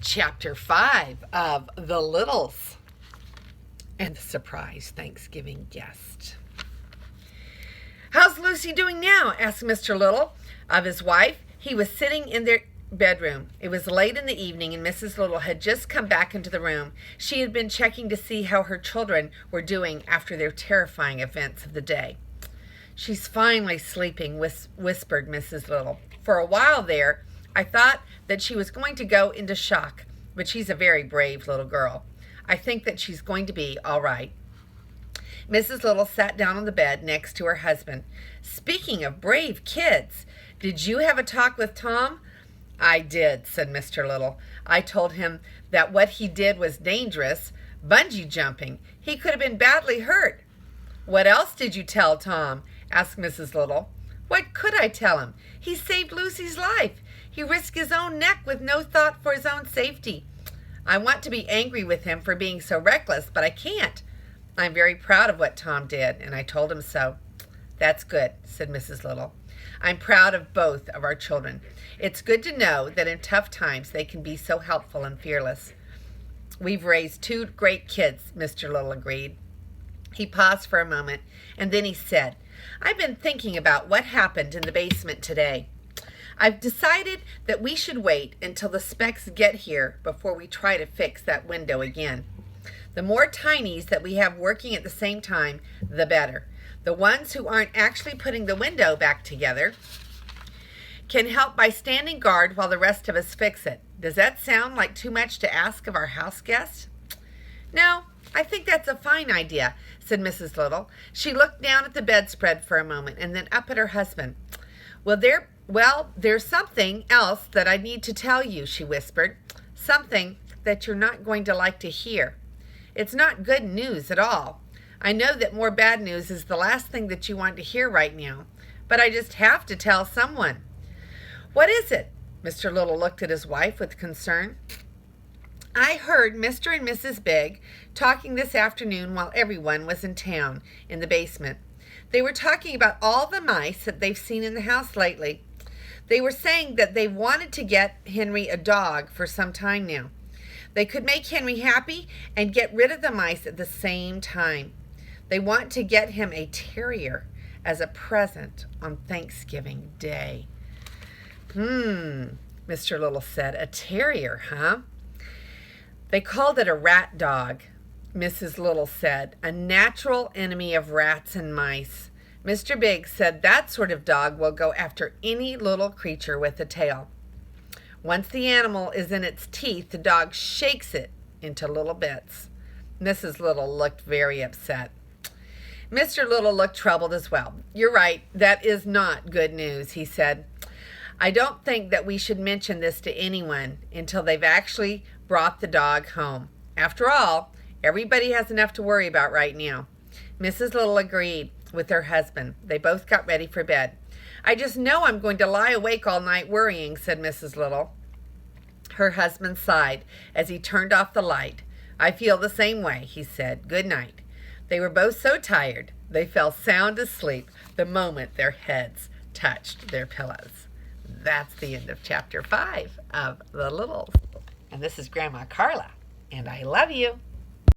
Chapter 5 of The Littles and the Surprise Thanksgiving Guest. "How's Lucy doing now?" asked Mr. Little of his wife. He was sitting in their bedroom. It was late in the evening, and Mrs. Little had just come back into the room. She had been checking to see how her children were doing after their terrifying events of the day. "She's finally sleeping," whispered Mrs. Little. "For a while there, I thought that she was going to go into shock, but she's a very brave little girl. I think that she's going to be all right." Mrs. Little sat down on the bed next to her husband. "Speaking of brave kids, did you have a talk with Tom?" "I did," said Mr. Little. "I told him that what he did was dangerous, bungee jumping. He could have been badly hurt." "What else did you tell Tom?" asked Mrs. Little. "What could I tell him? He saved Lucy's life. He risked his own neck with no thought for his own safety. I want to be angry with him for being so reckless, but I can't. I'm very proud of what Tom did, and I told him so." "That's good," said Mrs. Little. "I'm proud of both of our children. It's good to know that in tough times they can be so helpful and fearless." "We've raised two great kids," Mr. Little agreed. He paused for a moment, and then he said, "I've been thinking about what happened in the basement today. I've decided that we should wait until the Specks get here before we try to fix that window again. The more tinies that we have working at the same time, the better. The ones who aren't actually putting the window back together can help by standing guard while the rest of us fix it. Does that sound like too much to ask of our house guests?" "No, I think that's a fine idea," said Mrs. Little. She looked down at the bedspread for a moment and then up at her husband. Well, there's something else that I need to tell you," she whispered. "Something that you're not going to like to hear. It's not good news at all. I know that more bad news is the last thing that you want to hear right now, but I just have to tell someone." "What is it?" Mr. Little looked at his wife with concern. "I heard Mr. and Mrs. Big talking this afternoon while everyone was in town in the basement. They were talking about all the mice that they've seen in the house lately. They were saying that they wanted to get Henry a dog for some time now. They could make Henry happy and get rid of the mice at the same time. They want to get him a terrier as a present on Thanksgiving Day." Mr. Little said. "A terrier, huh?" "They called it a rat dog," Mrs. Little said. "A natural enemy of rats and mice. Mr. Big said that sort of dog will go after any little creature with a tail. Once the animal is in its teeth, the dog shakes it into little bits." Mrs. Little looked very upset. Mr. Little looked troubled as well. "You're right, that is not good news," he said. "I don't think that we should mention this to anyone until they've actually brought the dog home. After all, everybody has enough to worry about right now." Mrs. Little agreed with her husband. They both got ready for bed. "I just know I'm going to lie awake all night worrying," said Mrs. Little. Her husband sighed as he turned off the light. "I feel the same way," he said. "Good night." They were both so tired they fell sound asleep the moment their heads touched their pillows. That's the end of chapter 5 of The Littles. And this is Grandma Carla, and I love you.